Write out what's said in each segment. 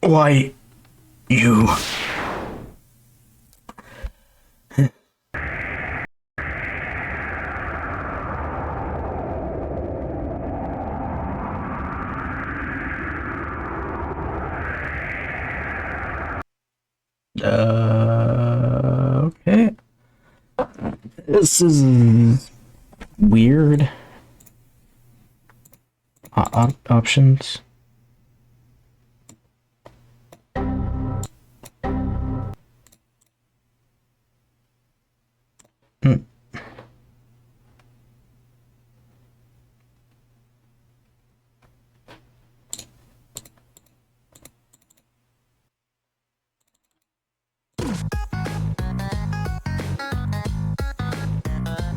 Why, you... Okay. This is weird. Options.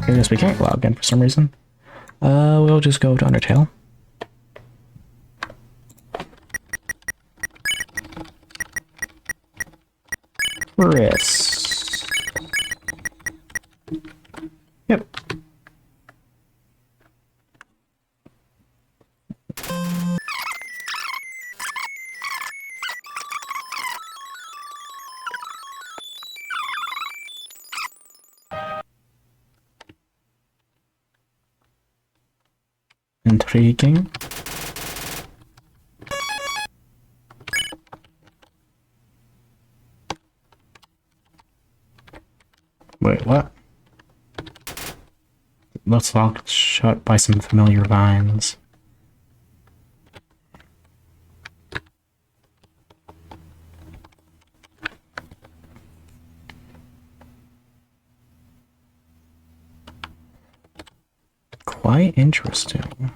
I guess we can't log in for some reason. We'll just go to Undertale. Chris. Yep. Intriguing. Wait, what? Let's walk shut by some familiar vines. Quite interesting.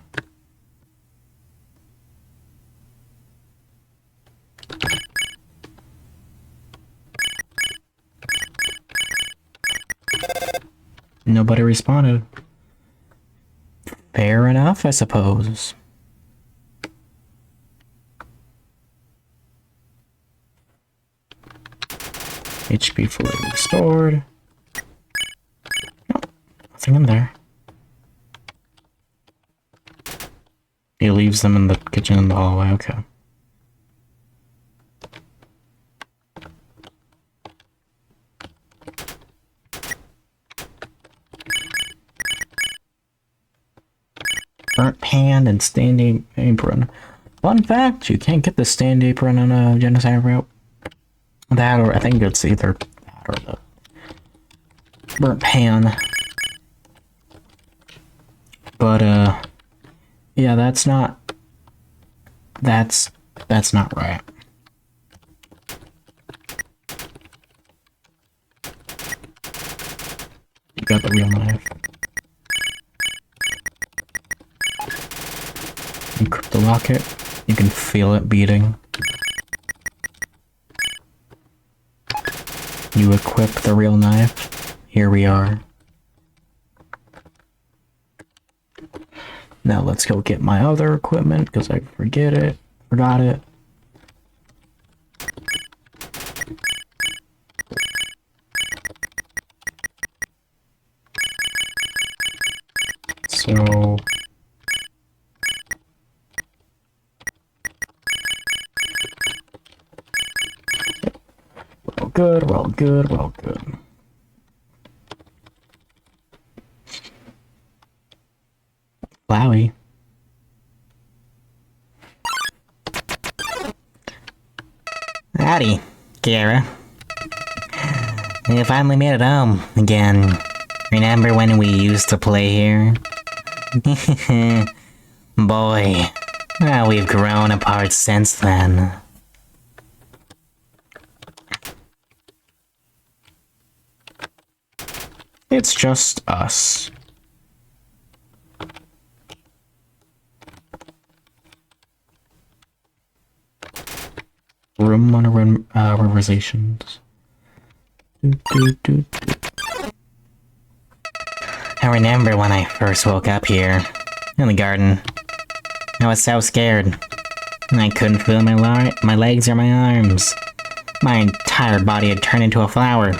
Nobody responded. Fair enough, I suppose. HP fully restored. No, nothing in there. He leaves them in the kitchen in the hallway, okay. Burnt pan and stand apron. Fun fact, you can't get the stand apron on a genocide route. That, or I think it's either that or the burnt pan. But, yeah, that's not right. You got the real knife. Equip the rocket. You can feel it beating. You equip the real knife. Here we are. Now let's go get my other equipment, because I forgot it. So... we're all good. Flowey. Howdy, Kara. You finally made it home again. Remember when we used to play here? Boy, how we've grown apart since then. It's just us. Room on realizations. I remember when I first woke up here, in the garden. I was so scared. I couldn't feel my legs or my arms. My entire body had turned into a flower.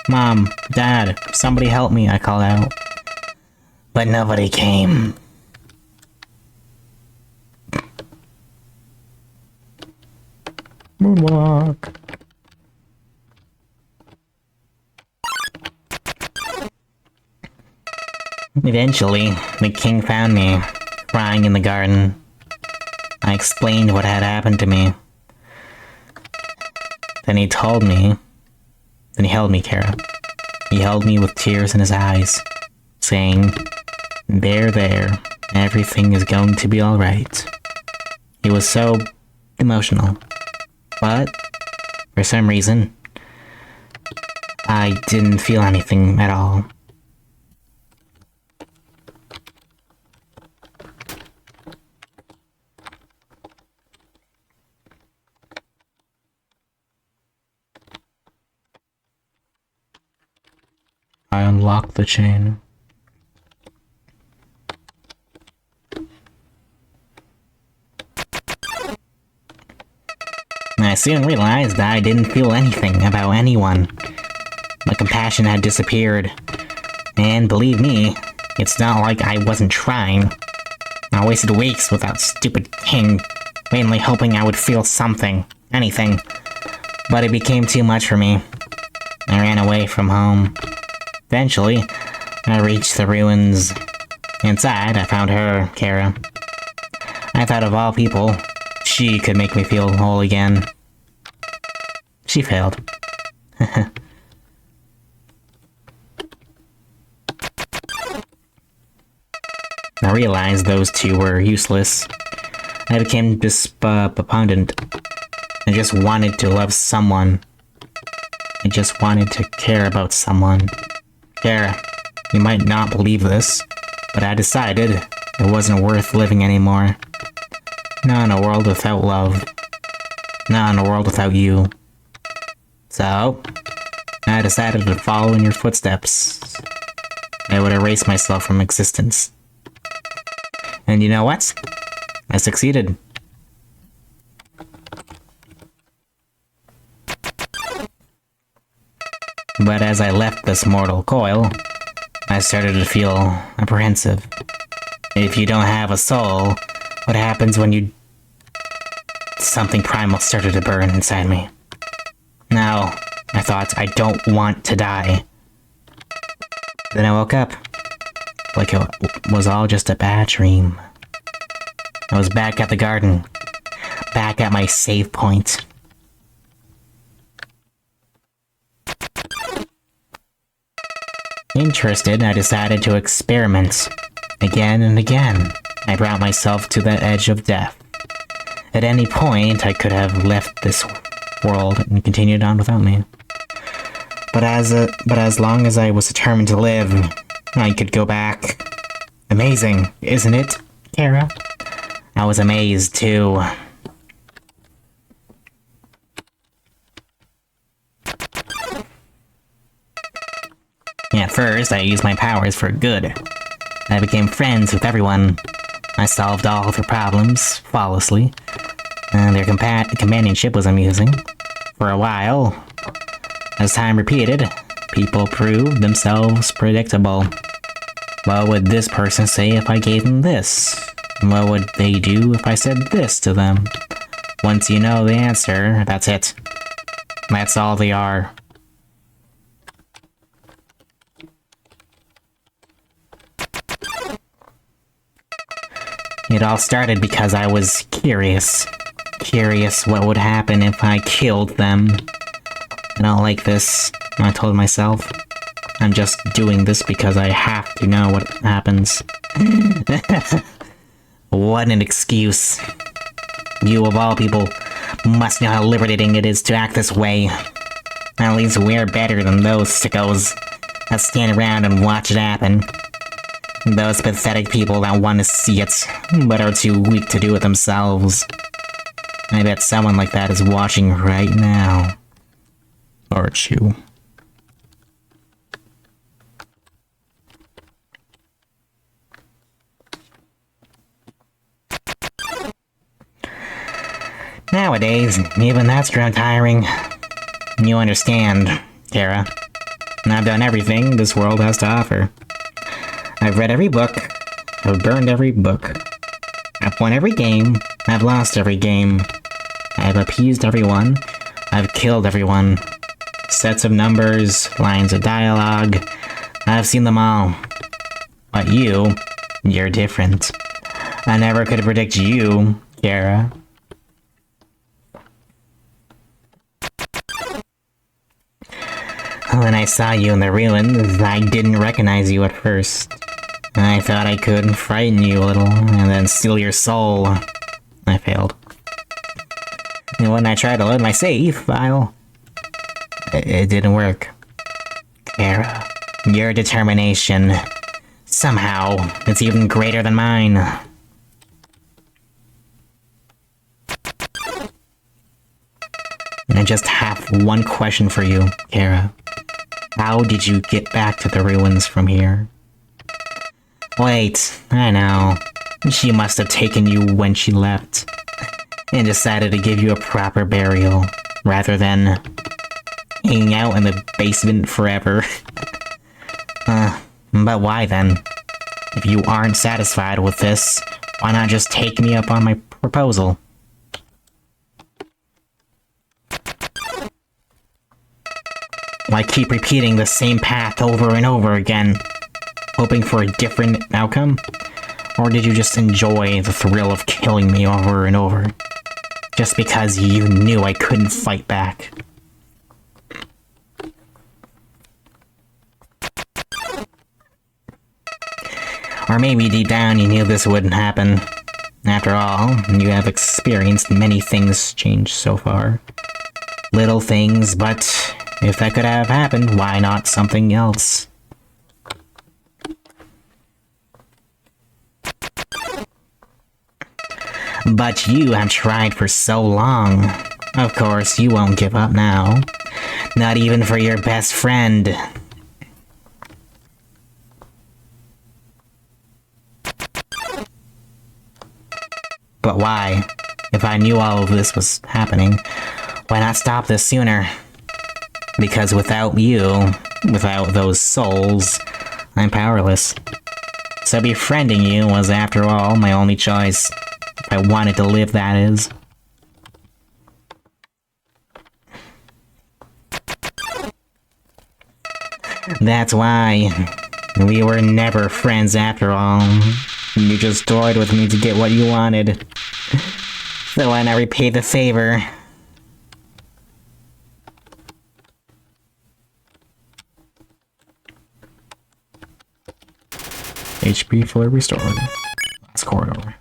Mom, Dad, somebody help me, I called out. But nobody came. Moonwalk. Eventually, the king found me, crying in the garden. I explained what had happened to me. Then he told me... Then he held me, Kara. He held me with tears in his eyes, saying, there, everything is going to be alright. He was so emotional. But, for some reason, I didn't feel anything at all. I unlocked the chain. I soon realized that I didn't feel anything about anyone. My compassion had disappeared. And believe me, it's not like I wasn't trying. I wasted weeks with that stupid king, mainly hoping I would feel something, anything. But it became too much for me. I ran away from home. Eventually, I reached the ruins. Inside, I found her, Kara. I thought of all people, she could make me feel whole again. She failed. I realized those two were useless. I became despondent. I just wanted to love someone. I just wanted to care about someone. Kara, you might not believe this, but I decided it wasn't worth living anymore. Not in a world without love. Not in a world without you. So, I decided to follow in your footsteps. I would erase myself from existence. And you know what? I succeeded. But as I left this mortal coil, I started to feel apprehensive. If you don't have a soul, what happens when you... Something primal started to burn inside me. No, I thought, I don't want to die. Then I woke up. Like it was all just a bad dream. I was back at the garden. Back at my save point. Interested, I decided to experiment. Again and again, I brought myself to the edge of death. At any point, I could have left this world and continued on without me. But as long as I was determined to live, I could go back. Amazing, isn't it, Kara? I was amazed, too. At first, I used my powers for good. I became friends with everyone. I solved all of their problems, flawlessly. Their companionship was amusing. For a while, as time repeated, people proved themselves predictable. What would this person say if I gave them this? What would they do if I said this to them? Once you know the answer, that's it. That's all they are. It all started because I was curious. Curious what would happen if I killed them. I don't like this, I told myself. I'm just doing this because I have to know what happens. What an excuse. You of all people must know how liberating it is to act this way. At least we're better than those sickos that stand around and watch it happen. Those pathetic people that want to see it, but are too weak to do it themselves. I bet someone like that is watching right now. Aren't you? Nowadays, even that's grown tiring. You understand, Kara. I've done everything this world has to offer. I've read every book. I've burned every book. I've won every game. I've lost every game. I've appeased everyone. I've killed everyone. Sets of numbers, lines of dialogue. I've seen them all. But you're different. I never could predict you, Kara. When I saw you in the ruins, I didn't recognize you at first. I thought I could frighten you a little, and then steal your soul. I failed. And when I tried to load my save file, it didn't work. Kara, your determination, somehow, it's even greater than mine. I just have one question for you, Kara. How did you get back to the ruins from here? Wait, I know. She must have taken you when she left, and decided to give you a proper burial, rather than hanging out in the basement forever. But why then? If you aren't satisfied with this, why not just take me up on my proposal? Why keep repeating the same path over and over again, hoping for a different outcome? Or did you just enjoy the thrill of killing me over and over, just because you knew I couldn't fight back? Or maybe deep down you knew this wouldn't happen. After all, you have experienced many things change so far. Little things, but if that could have happened, why not something else? But you have tried for so long. Of course, you won't give up now. Not even for your best friend. But why? If I knew all of this was happening, why not stop this sooner? Because without you, without those souls, I'm powerless. So befriending you was, after all, my only choice. If I wanted to live, that is. That's why. We were never friends after all. You just toyed with me to get what you wanted. So why not repay the favor? HP fully restored. Last corridor.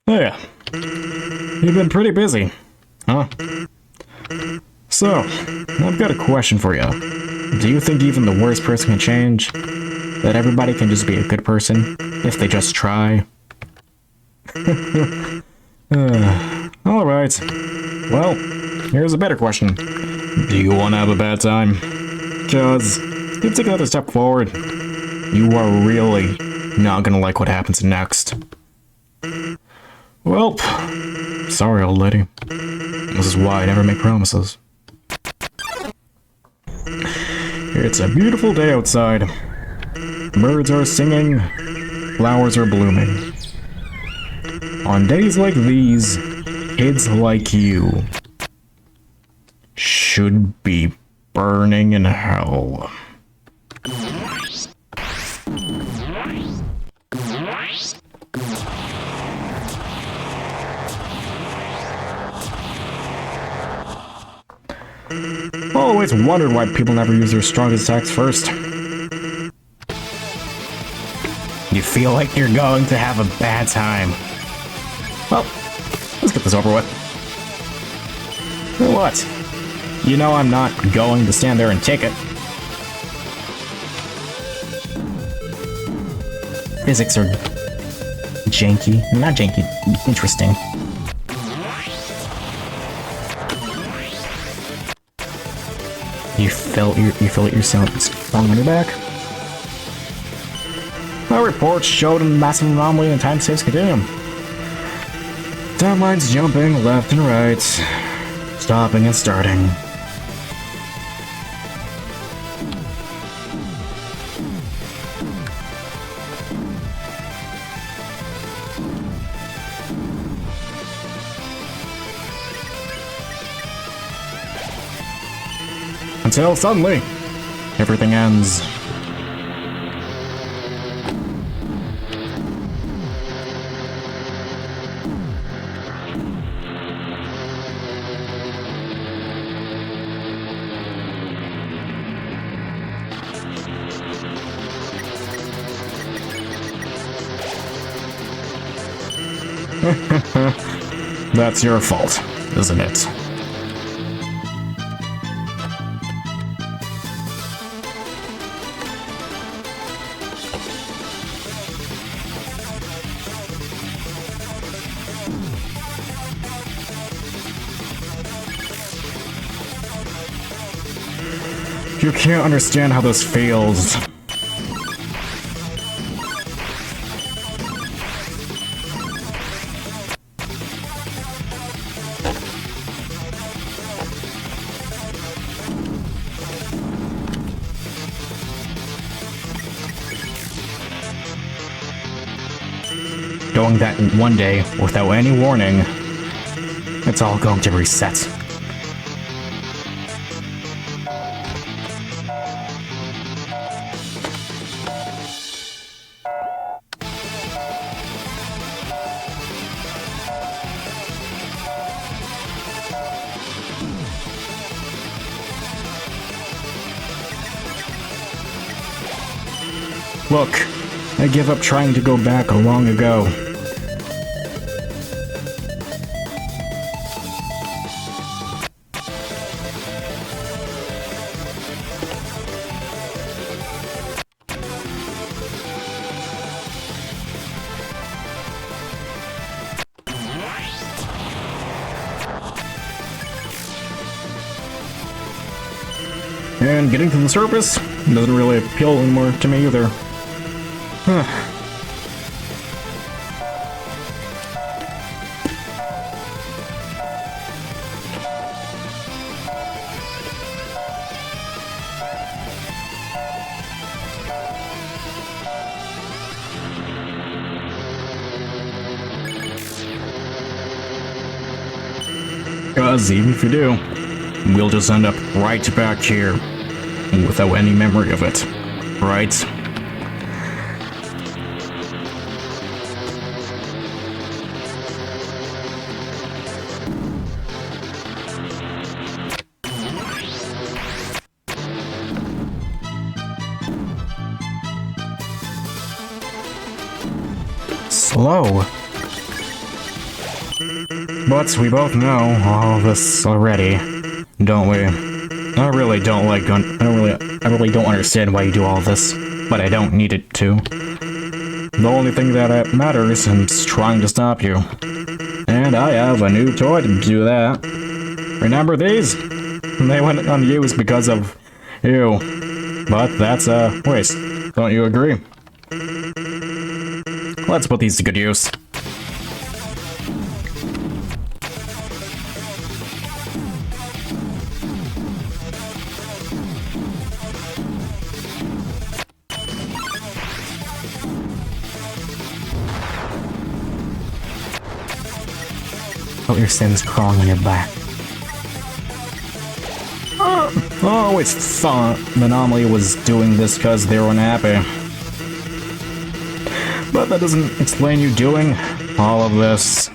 Oh yeah. You've been pretty busy, huh? So, I've got a question for you. Do you think even the worst person can change? That everybody can just be a good person, if they just try? Alright. Well, here's a better question. Do you want to have a bad time? Because if you take another step forward, you are really not gonna like what happens next. Well, sorry, old lady. This is why I never make promises. It's a beautiful day outside. Birds are singing, flowers are blooming. On days like these, kids like you should be burning in hell. Always wondered why people never use their strongest attacks first. You feel like you're going to have a bad time. Well, let's get this over with. What? You know I'm not going to stand there and take it. Physics are janky. Not janky, interesting. You feel it yourself falling on your back? My reports showed a massive anomaly in the time-space continuum. Timelines jumping left and right. stopping and starting. Until suddenly, everything ends. That's your fault, isn't it? You can't understand how this feels. Doing that in one day without any warning, it's all going to reset. Look, I gave up trying to go back long ago. And getting to the surface doesn't really appeal anymore to me either. Because even if you do, we'll just end up right back here without any memory of it, right? Slow. But we both know all of this already, don't we? I really don't understand why you do all this, but I don't need it to. The only thing that matters is trying to stop you. And I have a new toy to do that. Remember these? They went unused because of you. But that's a waste. Don't you agree? Let's put these to good use. Felt your sins crawling on your back. I always thought the anomaly was doing this because they were unhappy. But that doesn't explain you doing all of this.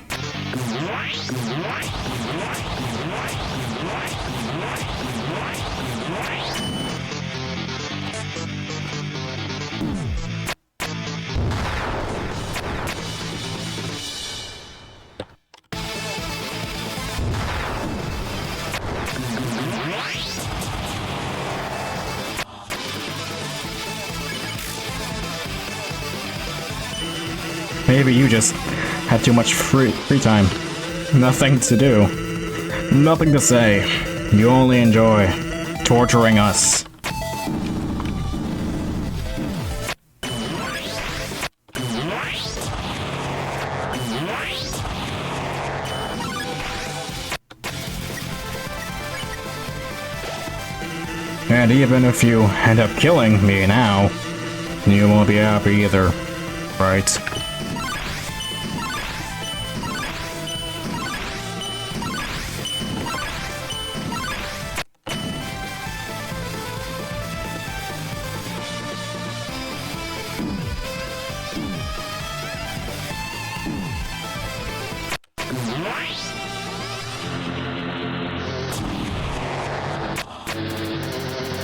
Maybe you just have too much free time. Nothing to do. Nothing to say. You only enjoy torturing us. And even if you end up killing me now, you won't be happy either, right?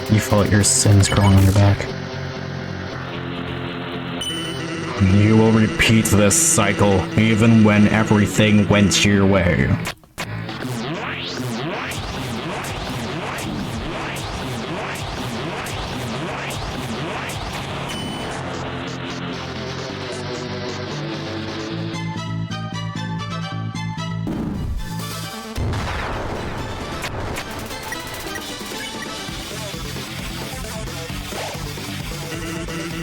You felt your sins crawling on your back. You will repeat this cycle even when everything went your way.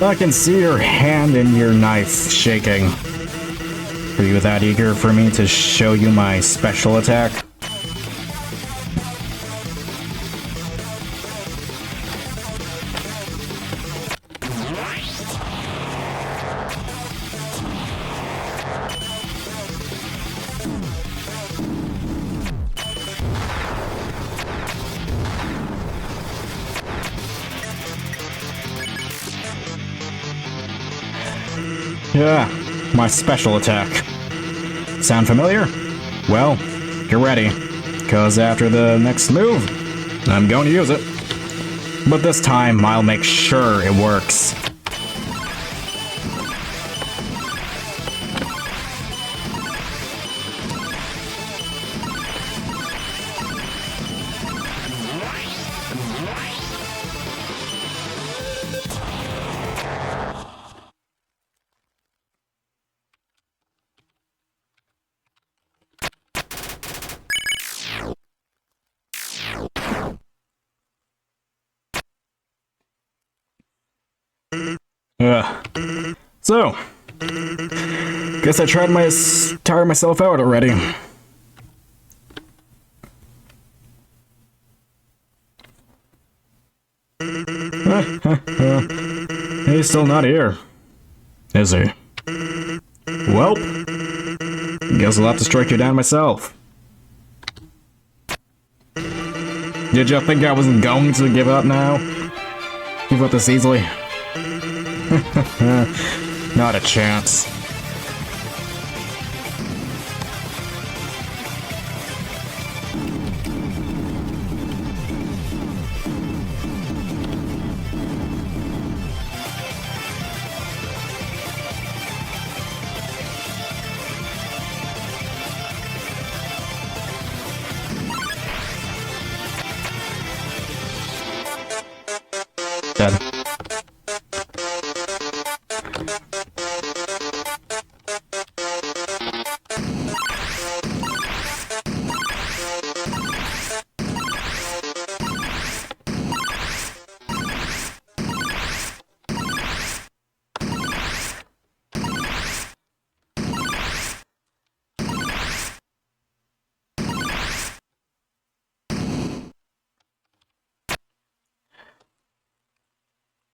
I can see your hand and your knife shaking. Are you that eager for me to show you my special attack? Yeah, my special attack. Sound familiar? Well, get ready, cause after the next move, I'm going to use it. But this time, I'll make sure it works. So, guess I tired myself out already. He's still not here, is he? Well, guess I'll have to strike you down myself. Did you think I wasn't going to give up now? Give up this easily? Not a chance.